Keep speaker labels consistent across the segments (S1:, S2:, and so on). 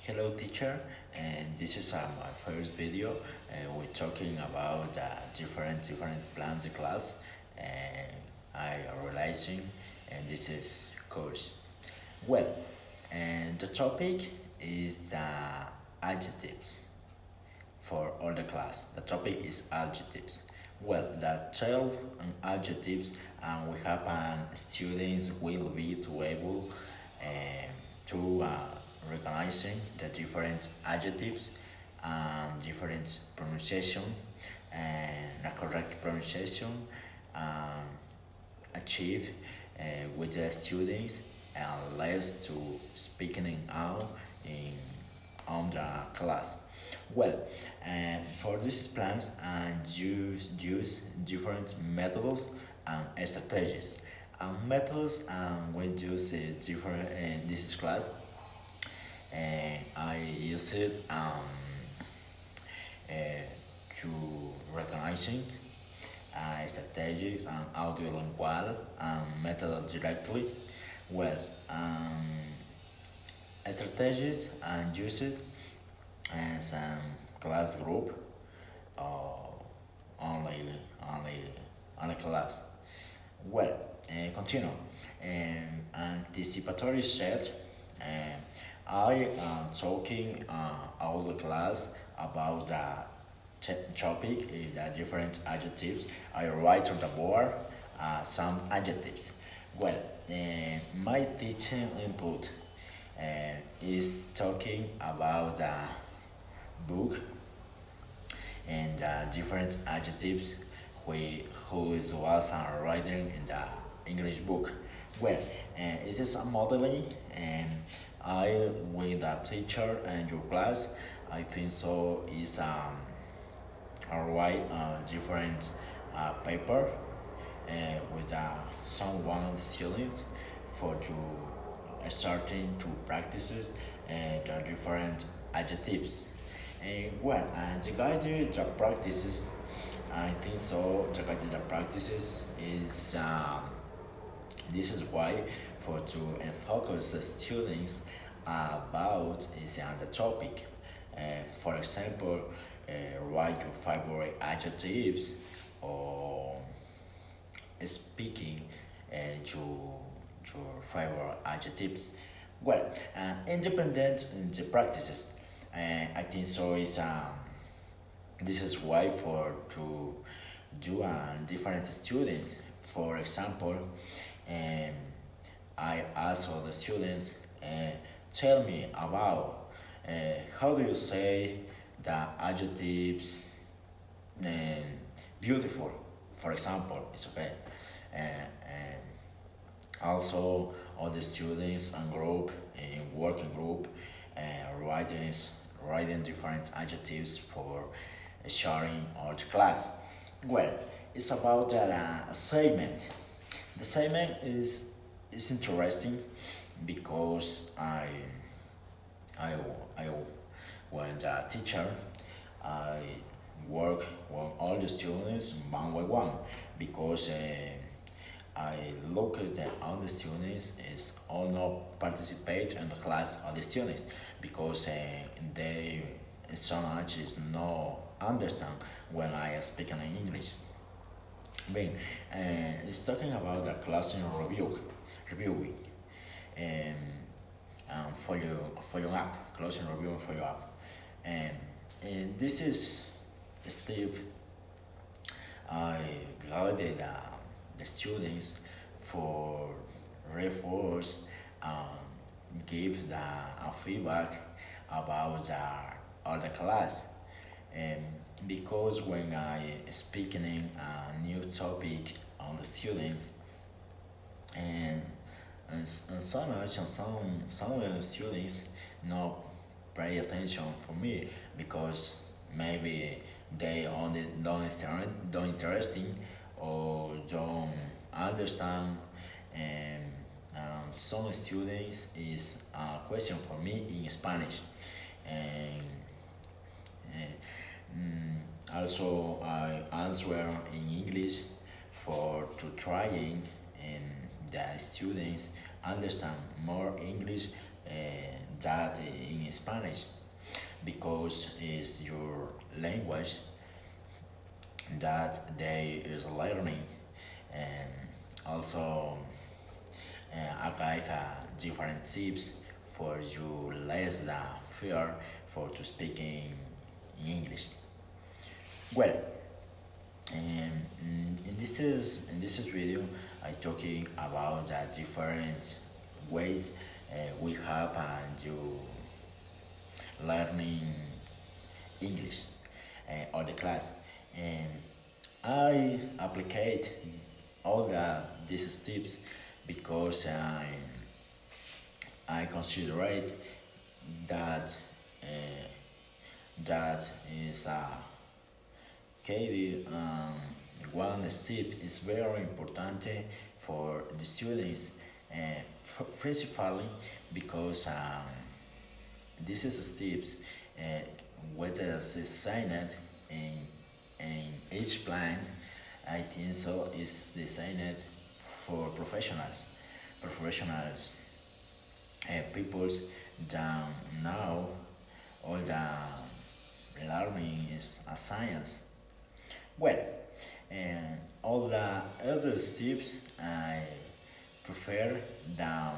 S1: Hello teacher, and this is my first video. We're talking about different plans in class, and I are realizing, and this is course. Well, and the topic is the adjectives for all the class. The topic is adjectives. Well, the 12 adjectives, and we have students will be to able to recognizing the different adjectives and different pronunciation and a correct pronunciation um, achieve with the students and less to speaking out in on the class. Well, and for these plans and use different methods and strategies. Methods we use different in this class. And I use it uh, to recognizing strategies and audiolingual method directly. Well, strategies and uses as class group or only only class. Well, continue. Anticipatory set. Uh, I am talking all the class about the topic is the different adjectives. I write on the board some adjectives. Well, my teaching input is talking about the book and different adjectives who is was writing in the English book. Well, it is a modeling and I with a teacher and your class. I think so is a write different paper with someone students for to starting to practices the different adjectives. Well, the guided the practices, I think so. The guided the practices is this is why for to focus the students about is on the topic. For example, write your favorite adjectives or speaking your favorite adjectives. Well, independent in the practices. I think so is this is why for to do different students. For example, um, I ask all the students, tell me about how do you say the adjectives beautiful, for example, it's okay. And also all the students and group in working group writing writing different adjectives for sharing all the class. Well, it's about the assignment. The assignment is interesting because I I when the teacher I work with all the students one by one because I look at all the students is all not participate in the class of the students because they so much is no understand when I speak in English. Being it's talking about the classroom reviewing and for your app classroom review for your app and this is Steve. I guided the students for reinforce um, give the feedback about the other class and because when I speaking a new topic on the students and and so much and some of the students not pay attention for me because maybe they only don't interesting or don't understand and some students is a question for me in Spanish and, and also I answer in English for to trying and the students understand more English that in Spanish because it's your language that they is learning and also I gave different tips for you less the fear for to speak in English. Well, in this video, I talking about the different ways we have to learning English or the class, and I applicate all these tips because I consider it that that is okay, one step is very important for the students, principally because this is steps whether it's designed in each plan. I think so is designed for professionals, peoples that now all the learning is a science. Well, and all the other steps I prefer the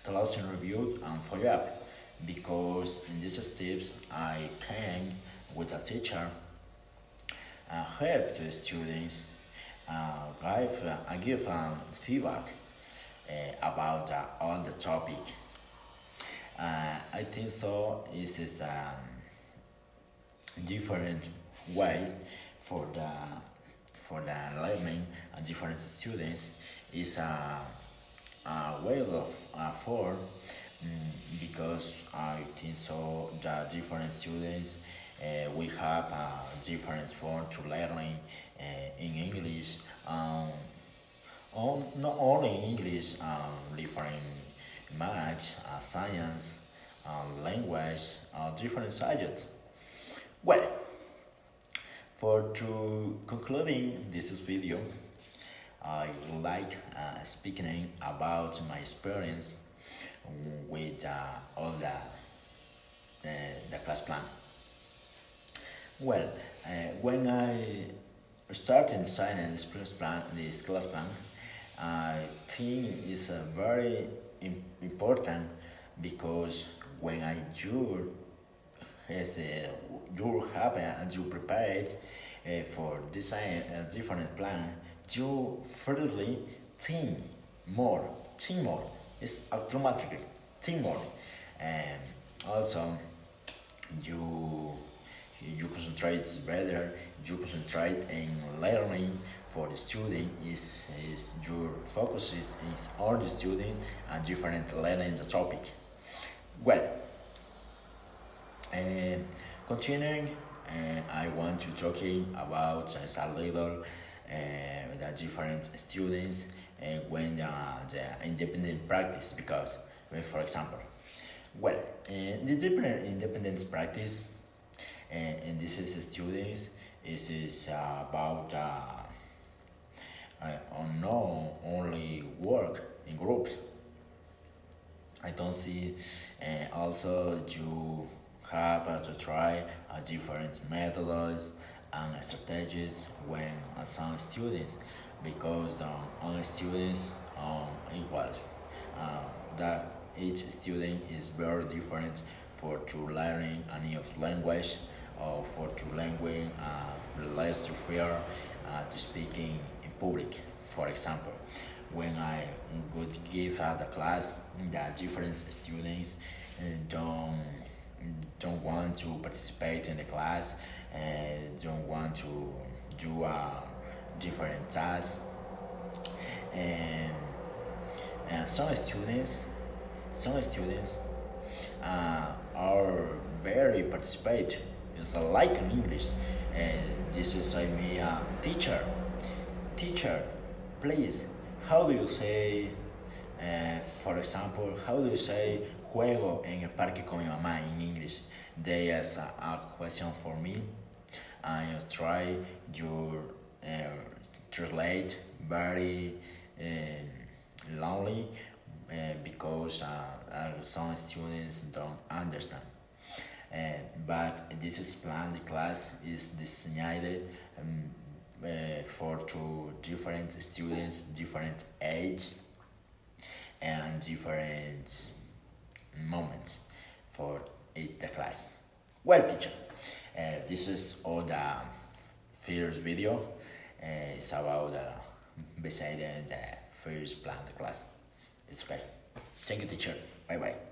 S1: closing review and follow up because in these steps I can with a teacher help the students I give feedback about all the topic. I think so. This is different way for the learning and different students is a way of for because I think so the different students we have different form to learning in English not only English different math science language different subjects. Well, for to concluding this video, I would like speaking about my experience with all the class plan. Well, when I started designing this class plan, I think it's very important because when I do as you have and you prepared for design a different plan, you furtherly think more, think more. It's automatically think more, and also you you concentrate better. You concentrate in learning for the student. Is your focus is on the student and different learning the topic. Well, and continuing, I want to talking about a little the different students when the independent practice because, for example, well, the different independence practice and this is students is about no only work in groups. I don't see also you have to try different methods and strategies when some students because all students equals that each student is very different for to learning a new language or for to language less fear to speaking in public. For example, when I would give the class, the different students don't don't want to participate in the class, don't want to do different tasks, and, and some students are very participate. It's like in English, and this is I mean teacher, please, how do you say, for example, how do you say juego en el parque con mi mamá in English? They ask a question for me. I try to translate very lonely because some students don't understand. But this is planned class is designed for two different students, different age and different moments for each the class. Well, teacher, this is all the first video. It's about beside the first planned class. It's okay. Thank you, teacher. Bye bye.